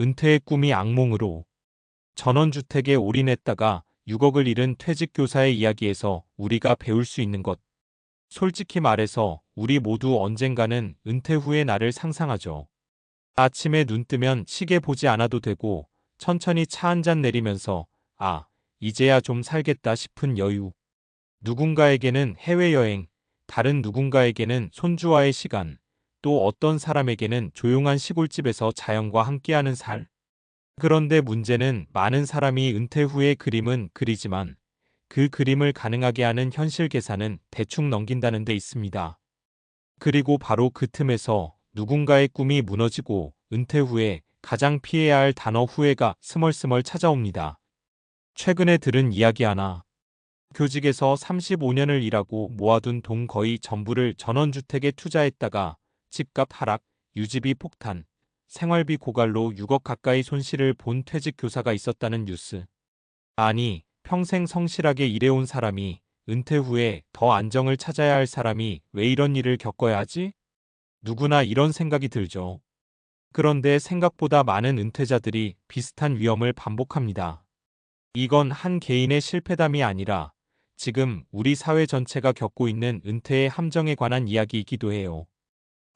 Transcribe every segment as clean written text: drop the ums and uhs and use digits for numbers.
은퇴의 꿈이 악몽으로 전원주택에 올인했다가 6억을 잃은 퇴직교사의 이야기에서 우리가 배울 수 있는 것. 솔직히 말해서 우리 모두 언젠가는 은퇴 후의 나를 상상하죠. 아침에 눈 뜨면 시계 보지 않아도 되고 천천히 차 한 잔 내리면서 아, 이제야 좀 살겠다 싶은 여유. 누군가에게는 해외여행, 다른 누군가에게는 손주와의 시간, 또 어떤 사람에게는 조용한 시골집에서 자연과 함께하는 살. 그런데 문제는 많은 사람이 은퇴 후의 그림은 그리지만 그 그림을 가능하게 하는 현실 계산은 대충 넘긴다는 데 있습니다. 그리고 바로 그 틈에서 누군가의 꿈이 무너지고 은퇴 후에 가장 피해야 할 단어 후회가 스멀스멀 찾아옵니다. 최근에 들은 이야기 하나. 교직에서 35년을 일하고 모아둔 돈 거의 전부를 전원주택에 투자했다가 집값 하락, 유지비 폭탄, 생활비 고갈로 6억 가까이 손실을 본 퇴직 교사가 있었다는 뉴스. 아니, 평생 성실하게 일해온 사람이 은퇴 후에 더 안정을 찾아야 할 사람이 왜 이런 일을 겪어야 하지? 누구나 이런 생각이 들죠. 그런데 생각보다 많은 은퇴자들이 비슷한 위험을 반복합니다. 이건 한 개인의 실패담이 아니라 지금 우리 사회 전체가 겪고 있는 은퇴의 함정에 관한 이야기이기도 해요.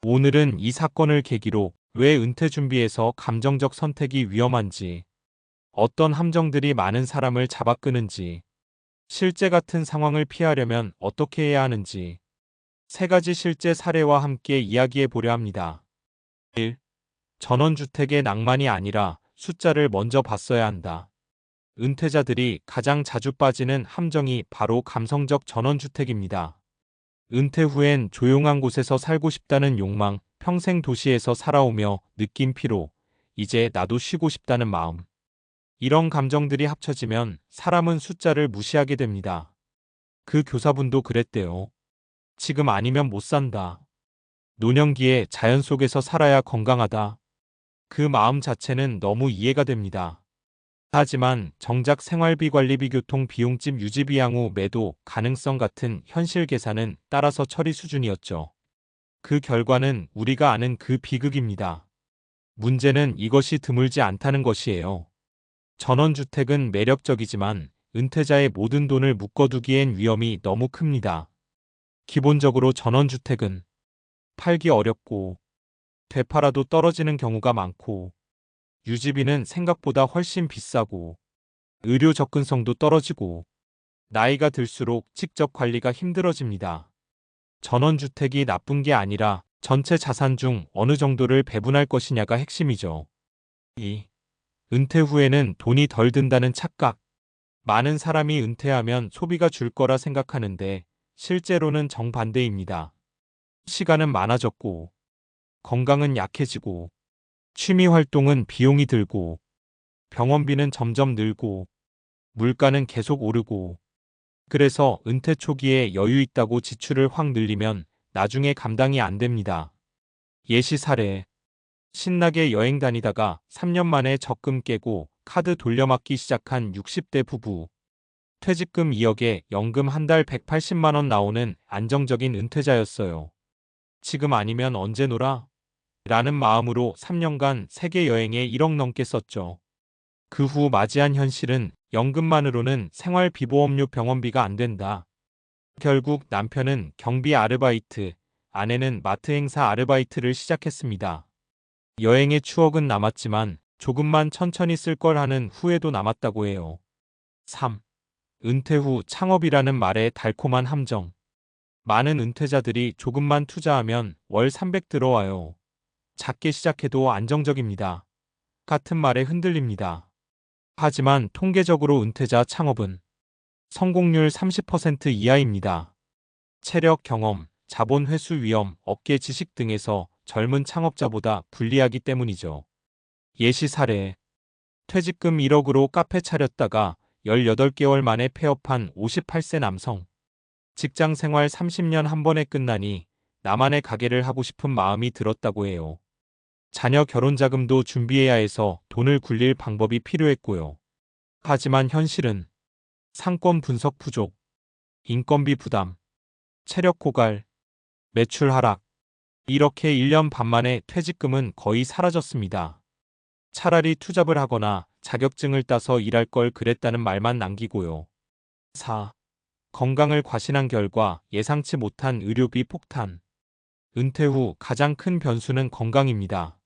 오늘은 이 사건을 계기로 왜 은퇴 준비에서 감정적 선택이 위험한지, 어떤 함정들이 많은 사람을 잡아끄는지, 실제 같은 상황을 피하려면 어떻게 해야 하는지, 세 가지 실제 사례와 함께 이야기해 보려 합니다. 1. 전원주택의 낭만이 아니라 숫자를 먼저 봤어야 한다. 은퇴자들이 가장 자주 빠지는 함정이 바로 감성적 전원주택입니다. 은퇴 후엔 조용한 곳에서 살고 싶다는 욕망, 평생 도시에서 살아오며 느낀 피로, 이제 나도 쉬고 싶다는 마음. 이런 감정들이 합쳐지면 사람은 숫자를 무시하게 됩니다. 그 교사분도 그랬대요. 지금 아니면 못 산다. 노년기에 자연 속에서 살아야 건강하다. 그 마음 자체는 너무 이해가 됩니다. 하지만 정작 생활비 관리비 교통 비용집 유지비 향후 매도 가능성 같은 현실 계산은 따라서 처리 수준이었죠. 그 결과는 우리가 아는 그 비극입니다. 문제는 이것이 드물지 않다는 것이에요. 전원주택은 매력적이지만 은퇴자의 모든 돈을 묶어두기엔 위험이 너무 큽니다. 기본적으로 전원주택은 팔기 어렵고 되팔아도 떨어지는 경우가 많고 유지비는 생각보다 훨씬 비싸고 의료 접근성도 떨어지고 나이가 들수록 직접 관리가 힘들어집니다. 전원주택이 나쁜 게 아니라 전체 자산 중 어느 정도를 배분할 것이냐가 핵심이죠. 2. 은퇴 후에는 돈이 덜 든다는 착각. 많은 사람이 은퇴하면 소비가 줄 거라 생각하는데 실제로는 정반대입니다. 시간은 많아졌고 건강은 약해지고 취미 활동은 비용이 들고 병원비는 점점 늘고 물가는 계속 오르고 그래서 은퇴 초기에 여유 있다고 지출을 확 늘리면 나중에 감당이 안 됩니다. 예시 사례. 신나게 여행 다니다가 3년 만에 적금 깨고 카드 돌려막기 시작한 60대 부부. 퇴직금 2억에 연금 한 달 180만 원 나오는 안정적인 은퇴자였어요. 지금 아니면 언제 놀아? 라는 마음으로 3년간 세계 여행에 1억 넘게 썼죠. 그 후 맞이한 현실은 연금만으로는 생활비보험료 병원비가 안 된다. 결국 남편은 경비 아르바이트, 아내는 마트 행사 아르바이트를 시작했습니다. 여행의 추억은 남았지만 조금만 천천히 쓸 걸 하는 후회도 남았다고 해요. 3. 은퇴 후 창업이라는 말의 달콤한 함정. 많은 은퇴자들이 조금만 투자하면 월 300 들어와요. 작게 시작해도 안정적입니다. 같은 말에 흔들립니다. 하지만 통계적으로 은퇴자 창업은 성공률 30% 이하입니다. 체력, 경험, 자본 회수 위험, 업계 지식 등에서 젊은 창업자보다 불리하기 때문이죠. 예시 사례. 퇴직금 1억으로 카페 차렸다가 18개월 만에 폐업한 58세 남성. 직장 생활 30년 한 번에 끝나니 나만의 가게를 하고 싶은 마음이 들었다고 해요. 자녀 결혼 자금도 준비해야 해서 돈을 굴릴 방법이 필요했고요. 하지만 현실은 상권 분석 부족, 인건비 부담, 체력 고갈, 매출 하락. 이렇게 1년 반 만에 퇴직금은 거의 사라졌습니다. 차라리 투잡을 하거나 자격증을 따서 일할 걸 그랬다는 말만 남기고요. 4. 건강을 과신한 결과 예상치 못한 의료비 폭탄. 은퇴 후 가장 큰 변수는 건강입니다.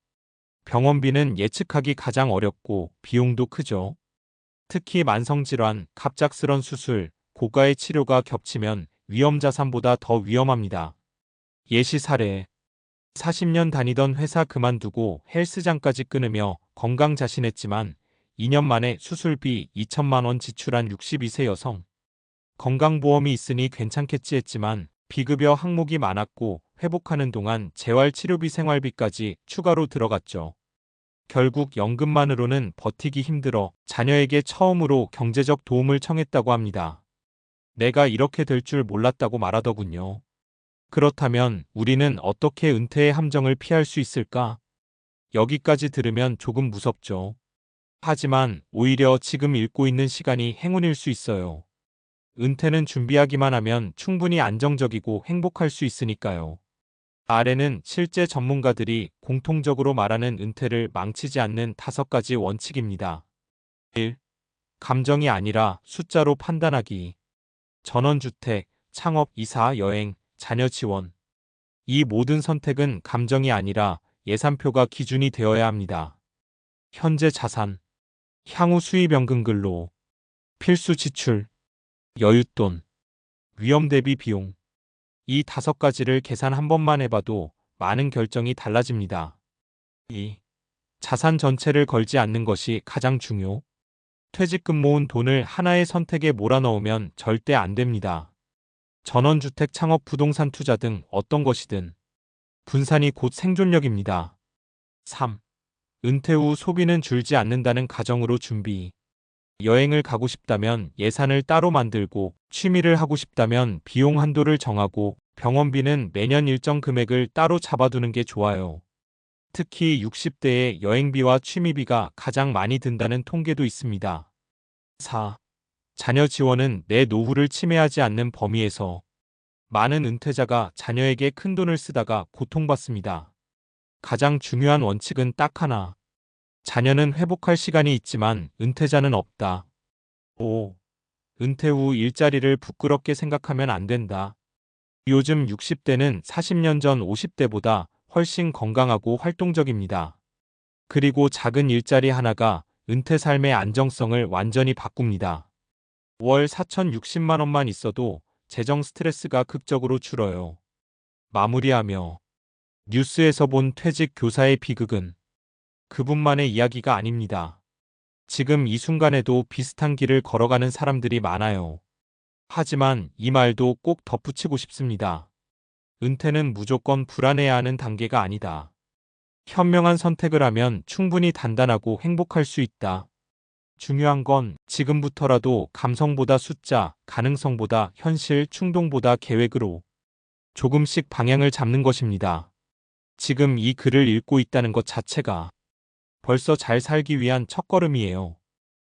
병원비는 예측하기 가장 어렵고 비용도 크죠. 특히 만성질환, 갑작스런 수술, 고가의 치료가 겹치면 위험자산보다 더 위험합니다. 예시 사례. 40년 다니던 회사 그만두고 헬스장까지 끊으며 건강 자신했지만 2년 만에 수술비 2천만 원 지출한 62세 여성. 건강보험이 있으니 괜찮겠지 했지만 비급여 항목이 많았고 회복하는 동안 재활치료비 생활비까지 추가로 들어갔죠. 결국 연금만으로는 버티기 힘들어 자녀에게 처음으로 경제적 도움을 청했다고 합니다. 내가 이렇게 될 줄 몰랐다고 말하더군요. 그렇다면 우리는 어떻게 은퇴의 함정을 피할 수 있을까? 여기까지 들으면 조금 무섭죠. 하지만 오히려 지금 읽고 있는 시간이 행운일 수 있어요. 은퇴는 준비하기만 하면 충분히 안정적이고 행복할 수 있으니까요. 아래는 실제 전문가들이 공통적으로 말하는 은퇴를 망치지 않는 5가지 원칙입니다. 1. 감정이 아니라 숫자로 판단하기. 전원주택, 창업, 이사, 여행, 자녀 지원. 이 모든 선택은 감정이 아니라 예산표가 기준이 되어야 합니다. 현재 자산, 향후 수입 연금 근로, 필수 지출, 여윳돈, 위험 대비 비용. 이 5가지를 계산 한 번만 해봐도 많은 결정이 달라집니다. 2. 자산 전체를 걸지 않는 것이 가장 중요. 퇴직금 모은 돈을 하나의 선택에 몰아넣으면 절대 안 됩니다. 전원주택 창업 부동산 투자 등 어떤 것이든 분산이 곧 생존력입니다. 3. 은퇴 후 소비는 줄지 않는다는 가정으로 준비. 여행을 가고 싶다면 예산을 따로 만들고 취미를 하고 싶다면 비용 한도를 정하고 병원비는 매년 일정 금액을 따로 잡아두는 게 좋아요. 특히 60대에 여행비와 취미비가 가장 많이 든다는 통계도 있습니다. 4. 자녀 지원은 내 노후를 침해하지 않는 범위에서. 많은 은퇴자가 자녀에게 큰돈을 쓰다가 고통받습니다. 가장 중요한 원칙은 딱 하나. 자녀는 회복할 시간이 있지만 은퇴자는 없다. 5. 은퇴 후 일자리를 부끄럽게 생각하면 안 된다. 요즘 60대는 40년 전 50대보다 훨씬 건강하고 활동적입니다. 그리고 작은 일자리 하나가 은퇴 삶의 안정성을 완전히 바꿉니다. 월 4,060만 원만 있어도 재정 스트레스가 극적으로 줄어요. 마무리하며 뉴스에서 본 퇴직 교사의 비극은 그분만의 이야기가 아닙니다. 지금 이 순간에도 비슷한 길을 걸어가는 사람들이 많아요. 하지만 이 말도 꼭 덧붙이고 싶습니다. 은퇴는 무조건 불안해야 하는 단계가 아니다. 현명한 선택을 하면 충분히 단단하고 행복할 수 있다. 중요한 건 지금부터라도 감성보다 숫자, 가능성보다 현실, 충동보다 계획으로 조금씩 방향을 잡는 것입니다. 지금 이 글을 읽고 있다는 것 자체가 벌써 잘 살기 위한 첫걸음이에요.